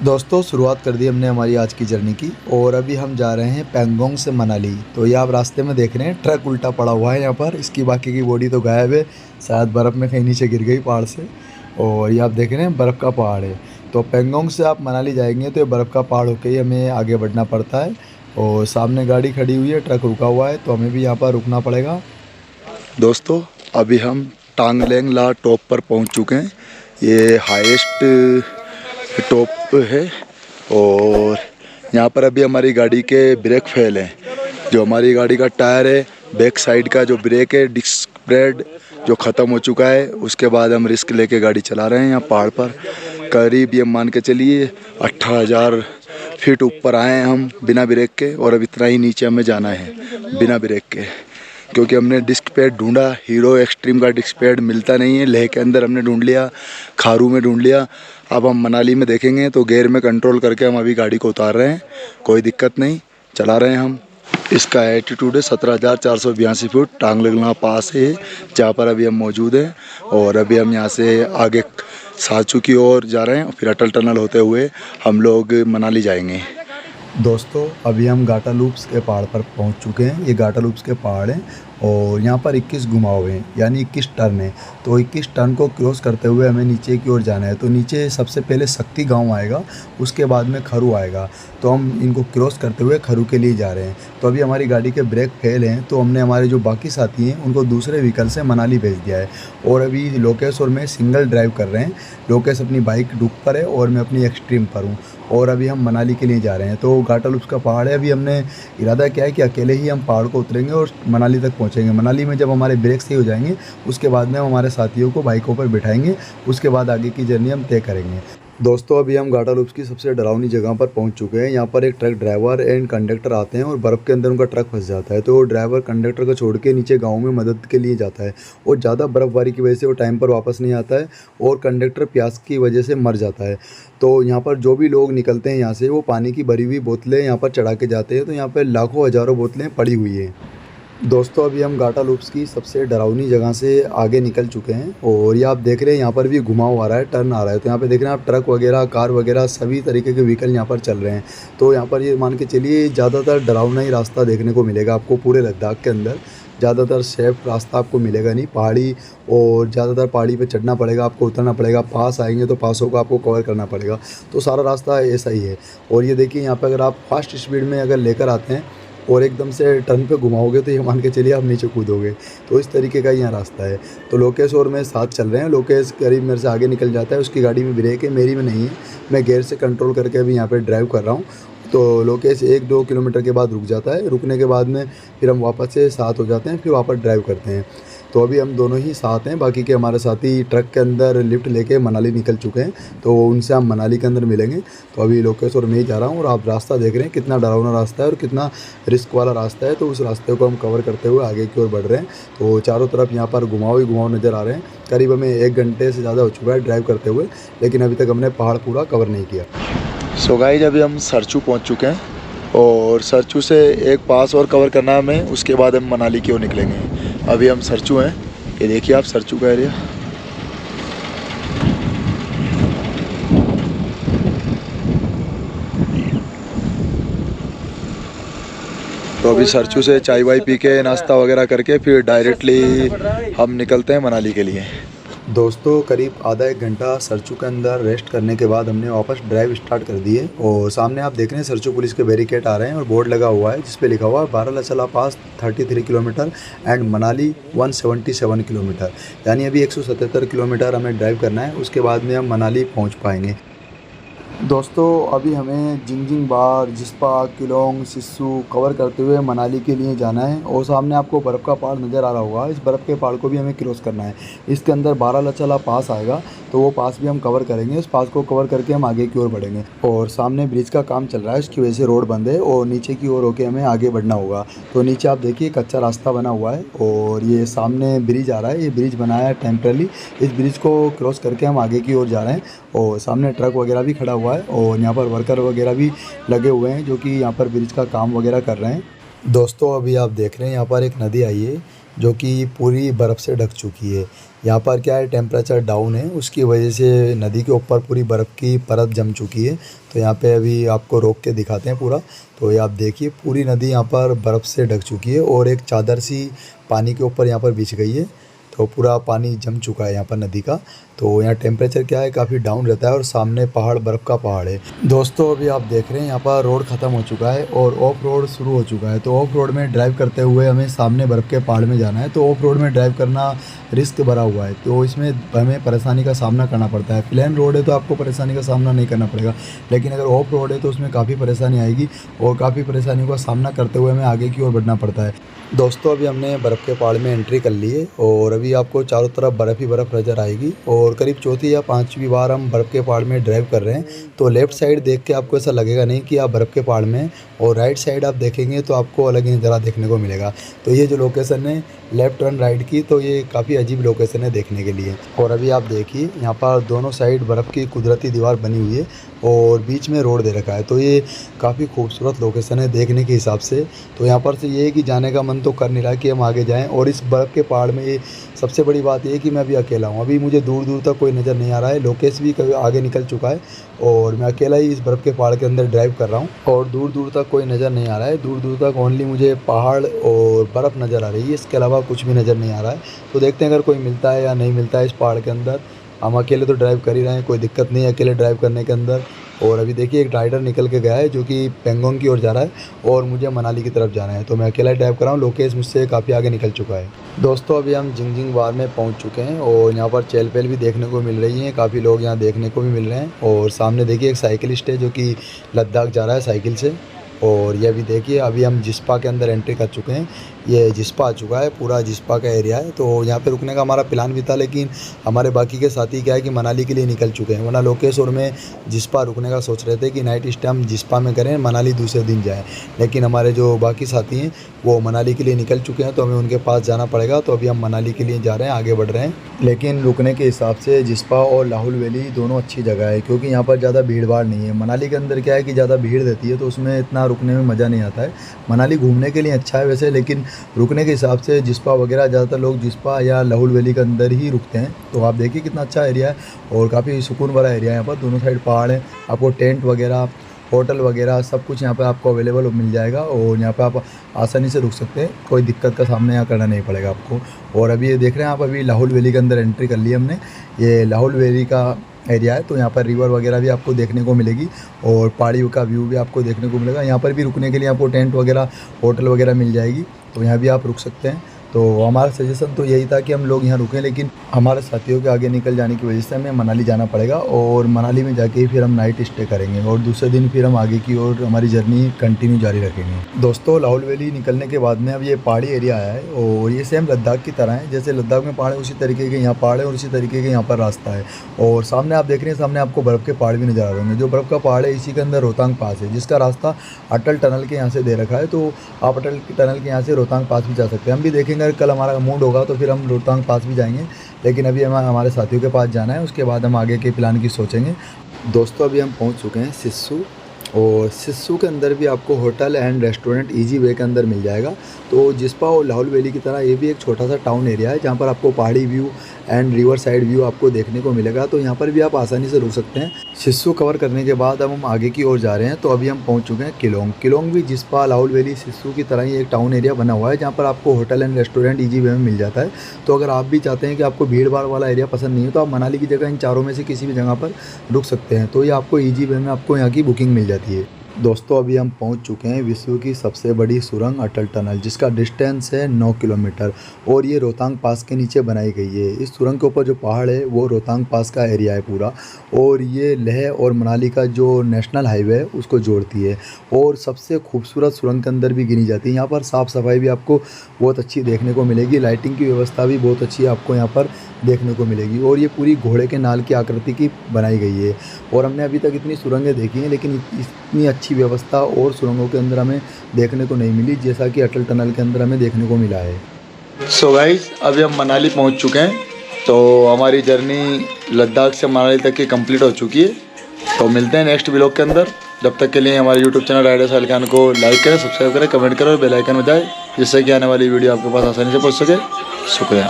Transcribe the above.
दोस्तों शुरुआत कर दी हमने हमारी आज की जर्नी की और अभी हम जा रहे हैं पैंगोंग से मनाली। तो ये आप रास्ते में देख रहे हैं ट्रक उल्टा पड़ा हुआ है यहाँ पर, इसकी बाकी की बॉडी तो गायब है, शायद बर्फ़ में कहीं नीचे गिर गई पहाड़ से। और ये आप देख रहे हैं बर्फ़ का पहाड़ है। तो पैंगोंग से आप मनाली जाएंगे तो ये बर्फ़ का पहाड़ होकर ही हमें आगे बढ़ना पड़ता है। और सामने गाड़ी खड़ी हुई है, ट्रक रुका हुआ है, तो हमें भी यहाँ पर रुकना पड़ेगा। दोस्तों अभी हम टांगलेंग ला टॉप पर पहुँच चुके हैं। ये हाईएस्ट टॉप है और यहाँ पर अभी हमारी गाड़ी के ब्रेक फेल हैं। जो हमारी गाड़ी का टायर है, बैक साइड का जो ब्रेक है, डिस्क ब्रेड जो ख़त्म हो चुका है। उसके बाद हम रिस्क लेके गाड़ी चला रहे हैं यहाँ पहाड़ पर। करीब ये मान के चलिए 18,000 फीट ऊपर आए हैं हम बिना ब्रेक के, और अब इतना ही नीचे हमें जाना है बिना ब्रेक के, क्योंकि हमने डिस्क पैड ढूंढा। हीरो एक्सट्रीम का डिस्क पैड मिलता नहीं है। लेह के अंदर हमने ढूंढ लिया, खारू में ढूंढ लिया। अब हम मनाली में देखेंगे तो गेयर में कंट्रोल करके हम अभी गाड़ी को उतार रहे हैं। कोई दिक्कत नहीं, चला रहे हैं हम। इसका एल्टीट्यूड है 17,482 फुट। टांगलेंगला पास है जहाँ पर अभी हम मौजूद हैं। और अभी हम यहाँ से आगे साचू की ओर जा रहे हैं, फिर अटल टनल होते हुए हम लोग मनाली जाएंगे। दोस्तों अभी हम गाटा लूप्स के पहाड़ पर पहुंच चुके हैं। ये गाटा लूप्स के पहाड़ हैं और यहाँ पर 21 घुमाव हैं, यानी 21 टर्न है। तो 21 टर्न को क्रॉस करते हुए हमें नीचे की ओर जाना है। तो नीचे सबसे पहले शक्ति गांव आएगा, उसके बाद में खरू आएगा। तो हम इनको क्रॉस करते हुए खरू के लिए जा रहे हैं। तो अभी हमारी गाड़ी के ब्रेक फेल हैं, तो हमने हमारे जो बाकी साथी हैं उनको दूसरे व्हीकल से मनाली भेज दिया है। और अभी लोकेश और मैं सिंगल ड्राइव कर रहे हैं। लोकेश अपनी बाइक डुक पर है और मैं अपनी एक्सट्रीम पर हूँ। और अभी हम मनाली के लिए जा रहे हैं। तो गाटा लूप्स का पहाड़ है। अभी हमने इरादा किया है कि अकेले ही हम पहाड़ को उतरेंगे और मनाली तक पहुंचेंगे। मनाली में जब हमारे ब्रेक सही हो जाएंगे, उसके बाद में हम हमारे साथियों को बाइकों पर बिठाएंगे। उसके बाद आगे की जर्नी हम तय करेंगे। दोस्तों अभी हम गाटा लूप्स की सबसे डरावनी जगह पर पहुंच चुके हैं। यहाँ पर एक ट्रक ड्राइवर एंड कंडक्टर आते हैं और बर्फ़ के अंदर उनका ट्रक फंस जाता है। तो वो ड्राइवर कंडक्टर को छोड़ के नीचे गांव में मदद के लिए जाता है। और ज़्यादा बर्फ़बारी की वजह से वो टाइम पर वापस नहीं आता है और कंडक्टर प्यास की वजह से मर जाता है। तो यहाँ पर जो भी लोग निकलते हैं यहाँ से, वो पानी की भरी हुई बोतलें यहाँ पर चढ़ा के जाते हैं। तो यहाँ पर लाखों हज़ारों बोतलें पड़ी हुई हैं। दोस्तों अभी हम गाटा लूप्स की सबसे डरावनी जगह से आगे निकल चुके हैं और ये आप देख रहे हैं यहाँ पर भी घुमाव आ रहा है, टर्न आ रहा है। तो यहाँ पे देख रहे हैं आप ट्रक वगैरह, कार वगैरह सभी तरीके के व्हीकल यहाँ पर चल रहे हैं। तो यहाँ पर ये मान के चलिए ज़्यादातर डरावना ही रास्ता देखने को मिलेगा आपको पूरे लद्दाख के अंदर। ज़्यादातर सेफ रास्ता आपको मिलेगा नहीं, पहाड़ी और ज़्यादातर पहाड़ी पे चढ़ना पड़ेगा, आपको उतरना पड़ेगा। पास आएंगे तो पासों को आपको कवर करना पड़ेगा। तो सारा रास्ता ऐसा ही है। और ये देखिए यहाँ पे अगर आप फास्ट स्पीड में अगर लेकर आते हैं और एकदम से टर्न पे घुमाओगे तो ये मान के चलिए आप नीचे कूदोगे। तो इस तरीके का यहाँ रास्ता है। तो लोकेश और मैं साथ चल रहे हैं। लोकेश करीब मेरे से आगे निकल जाता है, उसकी गाड़ी में ब्रेक है, मेरी में नहीं है। मैं गियर से कंट्रोल करके अभी यहाँ पे ड्राइव कर रहा हूँ। तो लोकेश 1-2 किलोमीटर के बाद रुक जाता है। रुकने के बाद में फिर हम वापस से साथ हो जाते हैं, फिर वापस ड्राइव करते हैं। तो अभी हम दोनों ही साथ हैं। बाकी के हमारे साथी ट्रक के अंदर लिफ्ट लेके मनाली निकल चुके हैं, तो उनसे हम मनाली के अंदर मिलेंगे। तो अभी लोकेश और मैं ही जा रहा हूँ और आप रास्ता देख रहे हैं कितना डरावना रास्ता है और कितना रिस्क वाला रास्ता है। तो उस रास्ते को हम कवर करते हुए आगे की ओर बढ़ रहे हैं। तो चारों तरफ यहाँ पर घुमाव ही घुमाव नज़र आ रहे हैं। करीब हमें 1 घंटे से ज़्यादा हो चुका है ड्राइव करते हुए, लेकिन अभी तक हमने पहाड़ पूरा कवर नहीं किया। सो गाइस अभी हम सरचू पहुँच चुके हैं और सरचू से एक पास और कवर करना है हमें, उसके बाद हम मनाली की ओर निकलेंगे। अभी हम सरचू हैं, ये देखिए आप सरचू का एरिया। तो अभी सरचू से चाय वाय पी के नाश्ता वगैरह करके फिर डायरेक्टली हम निकलते हैं मनाली के लिए। दोस्तों करीब आधा 1 घंटा सरचू के अंदर रेस्ट करने के बाद हमने वापस ड्राइव स्टार्ट कर दी है। और सामने आप देख रहे हैं सरचू पुलिस के बैरिकेड आ रहे हैं और बोर्ड लगा हुआ है जिस पे लिखा हुआ है बारालाचला पास 33 किलोमीटर एंड मनाली 177 किलोमीटर, यानी अभी 177 किलोमीटर हमें ड्राइव करना है। उसके बाद में हम मनाली पहुँच पाएंगे। दोस्तों अभी हमें जिंगजिंग बार, जिस्पा, किलोंग, सिस्सू कवर करते हुए मनाली के लिए जाना है। और सामने आपको बर्फ़ का पहाड़ नज़र आ रहा होगा, इस बर्फ़ के पहाड़ को भी हमें क्रॉस करना है। इसके अंदर बारालाचला पास आएगा, तो वो पास भी हम कवर करेंगे। उस पास को कवर करके हम आगे की ओर बढ़ेंगे। और सामने ब्रिज का काम चल रहा है, उसकी वजह से रोड बंद है और नीचे की ओर होके हमें आगे बढ़ना होगा। तो नीचे आप देखिए कच्चा रास्ता बना हुआ है और ये सामने ब्रिज आ रहा है। ये ब्रिज बनाया है टेम्पररी। इस ब्रिज को क्रॉस करके हम आगे की ओर जा रहे हैं। और सामने ट्रक वगैरह भी खड़ा हुआ है और यहाँ पर वर्कर वगैरह भी लगे हुए हैं जो कि यहाँ पर ब्रिज का काम वगैरह कर रहे हैं। दोस्तों अभी आप देख रहे हैं यहाँ पर एक नदी आई है जो कि पूरी बर्फ़ से ढक चुकी है। यहाँ पर क्या है, टेम्परेचर डाउन है, उसकी वजह से नदी के ऊपर पूरी बर्फ़ की परत जम चुकी है। तो यहाँ पे अभी आपको रोक के दिखाते हैं पूरा। तो ये आप देखिए पूरी नदी यहाँ पर बर्फ़ से ढक चुकी है और एक चादर सी पानी के ऊपर यहाँ पर बिछ गई है। तो पूरा पानी जम चुका है यहाँ पर नदी का। तो यहाँ टेम्परेचर क्या है, काफ़ी डाउन रहता है और सामने पहाड़, बर्फ़ का पहाड़ है। दोस्तों अभी आप देख रहे हैं यहाँ पर रोड ख़त्म हो चुका है और ऑफ रोड शुरू हो चुका है। तो ऑफ रोड में ड्राइव करते हुए हमें सामने बर्फ़ के पहाड़ में जाना है। तो ऑफ रोड में ड्राइव करना रिस्क भरा हुआ है, तो इसमें हमें परेशानी का सामना करना पड़ता है। प्लेन रोड है तो आपको परेशानी का सामना नहीं करना पड़ेगा, लेकिन अगर ऑफ रोड है तो उसमें काफ़ी परेशानी आएगी और काफ़ी परेशानियों का सामना करते हुए हमें आगे की ओर बढ़ना पड़ता है। दोस्तों अभी हमने बर्फ़ के पहाड़ में एंट्री कर ली है और अभी आपको चारों तरफ बर्फ़ ही बर्फ़ नज़र आएगी और करीब चौथी या पाँचवीं बार हम बर्फ़ के पहाड़ में ड्राइव कर रहे हैं। तो लेफ़्ट साइड देख के आपको ऐसा लगेगा नहीं कि आप बर्फ़ के पहाड़ में हैं, और राइट साइड आप देखेंगे तो आपको अलग ही नज़ारा देखने को मिलेगा। तो ये जो लोकेशन है लेफ़्ट टर्न राइट की, तो ये काफ़ी अजीब लोकेशन है देखने के लिए। और अभी आप देखिए यहाँ पर दोनों साइड बर्फ़ की कुदरती दीवार बनी हुई है और बीच में रोड दे रखा है। तो ये काफ़ी खूबसूरत लोकेशन है देखने के हिसाब से। तो यहाँ पर से ये है कि जाने का मन तो कर नहीं रहा कि हम आगे जाएं। और इस बर्फ़ के पहाड़ में ये सबसे बड़ी बात ये है कि मैं अभी अकेला हूँ। अभी मुझे दूर दूर तक कोई नज़र नहीं आ रहा है। लोकेश भी कभी आगे निकल चुका है और मैं अकेला ही इस बर्फ़ के पहाड़ के अंदर ड्राइव कर रहा हूँ और दूर दूर तक कोई नज़र नहीं आ रहा है। दूर दूर तक ओनली मुझे पहाड़ और बर्फ़ नज़र आ रही है, इसके अलावा कुछ भी नज़र नहीं आ रहा है। तो देखते हैं अगर कोई मिलता है या नहीं मिलता है इस पहाड़ के अंदर। हम अकेले तो ड्राइव कर ही रहे हैं, कोई दिक्कत नहीं है अकेले ड्राइव करने के अंदर। और अभी देखिए एक राइडर निकल के गया है जो कि पेंगोंग की ओर जा रहा है और मुझे मनाली की तरफ जाना है। तो मैं अकेला ड्राइव कर रहा हूँ, लोकेश मुझसे काफ़ी आगे निकल चुका है। दोस्तों अभी हम जिंगजिंग वार में पहुँच चुके हैं और यहाँ पर चहल पहल भी देखने को मिल रही है, काफ़ी लोग यहाँ देखने को भी मिल रहे हैं। और सामने देखिए एक साइकिलिस्ट है जो कि लद्दाख जा रहा है साइकिल से। और ये अभी देखिए अभी हम जिस्पा के अंदर एंट्री कर चुके हैं। ये जिस्पा आ चुका है, पूरा जिस्पा का एरिया है। तो यहाँ पे रुकने का हमारा प्लान भी था, लेकिन हमारे बाकी के साथी क्या है कि मनाली के लिए निकल चुके हैं, वरना लोकेश और मैं जिस्पा रुकने का सोच रहे थे कि नाइट स्टे हम जिस्पा में करें, मनाली दूसरे दिन जाएँ। लेकिन हमारे जो बाकी साथी हैं वो मनाली के लिए निकल चुके हैं, तो हमें उनके पास जाना पड़ेगा। तो अभी हम मनाली के लिए जा रहे हैं, आगे बढ़ रहे हैं। लेकिन रुकने के हिसाब से जिस्पा और लाहौल वैली दोनों अच्छी जगह है, क्योंकि यहाँ पर ज़्यादा भीड़ भाड़ नहीं है। मनाली के अंदर क्या है कि ज़्यादा भीड़ रहती है, तो उसमें इतना रुकने में मज़ा नहीं आता है। मनाली घूमने के लिए अच्छा है वैसे, लेकिन रुकने के हिसाब से जिस्पा वगैरह ज़्यादातर लोग जिस्पा या लाहौल वैली के अंदर ही रुकते हैं। तो आप देखिए कितना अच्छा एरिया है और काफ़ी सुकून भरा एरिया है। यहाँ पर दोनों साइड पहाड़ है, आपको टेंट वगैरह, होटल वगैरह सब कुछ यहाँ पे आपको अवेलेबल मिल जाएगा और यहाँ पे आप आसानी से रुक सकते हैं, कोई दिक्कत का सामना यहाँ करना नहीं पड़ेगा आपको। और अभी ये देख रहे हैं आप, अभी लाहौल वैली के अंदर एंट्री कर ली हमने। ये लाहौल वैली का एरिया है, तो यहाँ पर रिवर वगैरह भी आपको देखने को मिलेगी और पहाड़ियों का व्यू भी आपको देखने को मिलेगा। यहाँ पर भी रुकने के लिए आपको टेंट वगैरह, होटल वगैरह मिल जाएगी, तो यहाँ भी आप रुक सकते हैं। तो हमारा सजेशन तो यही था कि हम लोग यहाँ रुकें, लेकिन हमारे साथियों के आगे निकल जाने की वजह से हमें मनाली जाना पड़ेगा और मनाली में जाके फिर हम नाइट स्टे करेंगे और दूसरे दिन फिर हम आगे की ओर हमारी जर्नी कंटिन्यू जारी रखेंगे। दोस्तों लाहौल वैली निकलने के बाद में अब ये पहाड़ी एरिया आया है और ये सेम लद्दाख की तरह है। जैसे लद्दाख में पहाड़ है उसी तरीके के यहाँ पहाड़ है और उसी तरीके के यहाँ पर रास्ता है। और सामने आप देख रहे हैं, सामने आपको बर्फ़ के पहाड़ भी नज़र आ रहे होंगे। जो बर्फ़ का पहाड़ है इसी के अंदर रोहतांग पास है, जिसका रास्ता अटल टनल के यहाँ से दे रखा है। तो आप अटल टनल के यहाँ से रोहतांग पास भी जा सकते हैं। हम भी देखेंगे, कल हमारा मूड होगा तो फिर हम रोहतांग पास भी जाएंगे, लेकिन अभी हमें हमारे साथियों के पास जाना है, उसके बाद हम आगे के प्लान की सोचेंगे। दोस्तों अभी हम पहुंच चुके हैं सिस्सू, और सिस्सू के अंदर भी आपको hotel and restaurant easy way के अंदर मिल जाएगा। तो जिस्पा और लाहौल वैली की तरह ये भी एक छोटा सा टाउन एरिया है, जहाँ पर आपको पहाड़ी view and river side view आपको देखने को मिलेगा। तो यहाँ पर भी आप आसानी से रुक सकते हैं। सिस्सू कवर करने के बाद अब हम आगे की ओर जा रहे हैं। तो अभी हम पहुँच चुके हैं किलोंग। किलोंग भी जिस्पा, लाहौल वैली, सिस्सू की तरह ही एक टाउन एरिया बना हुआ है, जहाँ पर आपको hotel and restaurant easy way में मिल जाता है। तो अगर आप भी चाहते हैं कि आपको भीड़ भाड़ वाला एरिया पसंद नहीं है, तो आप मनाली की जगह इन चारों में से किसी भी जगह पर रुक सकते हैं। तो ये आपको ईजी वे में आपको यहाँ की बुकिंग मिल जाती है। दोस्तों अभी हम पहुंच चुके हैं विश्व की सबसे बड़ी सुरंग अटल टनल, जिसका डिस्टेंस है 9 किलोमीटर और ये रोहतांग पास के नीचे बनाई गई है। इस सुरंग के ऊपर जो पहाड़ है वो रोहतांग पास का एरिया है पूरा, और ये लेह और मनाली का जो नेशनल हाईवे है उसको जोड़ती है और सबसे खूबसूरत सुरंग के अंदर भी गिनी जाती है। यहाँ पर साफ़ सफाई भी आपको बहुत अच्छी देखने को मिलेगी, लाइटिंग की व्यवस्था भी बहुत अच्छी आपको यहाँ पर देखने को मिलेगी, और ये पूरी घोड़े के नाल की आकृति की बनाई गई है। और हमने अभी तक इतनी सुरंगें देखी हैं, लेकिन इतनी अच्छी व्यवस्था और सुरंगों के अंदर हमें देखने को नहीं मिली जैसा कि अटल टनल के अंदर हमें देखने को मिला है। सो गाइस अभी हम मनाली पहुंच चुके हैं, तो हमारी जर्नी लद्दाख से मनाली तक की कंप्लीट हो चुकी है। तो मिलते हैं नेक्स्ट व्लॉग के अंदर। जब तक के लिए हमारे YouTube channel rider Sahil Khan को लाइक करें, सब्सक्राइब करें, कमेंट करें और बेल आइकन बजाएं, जिससे कि आने वाली वीडियो आपके पास आसानी से पहुँच सके। शुक्रिया।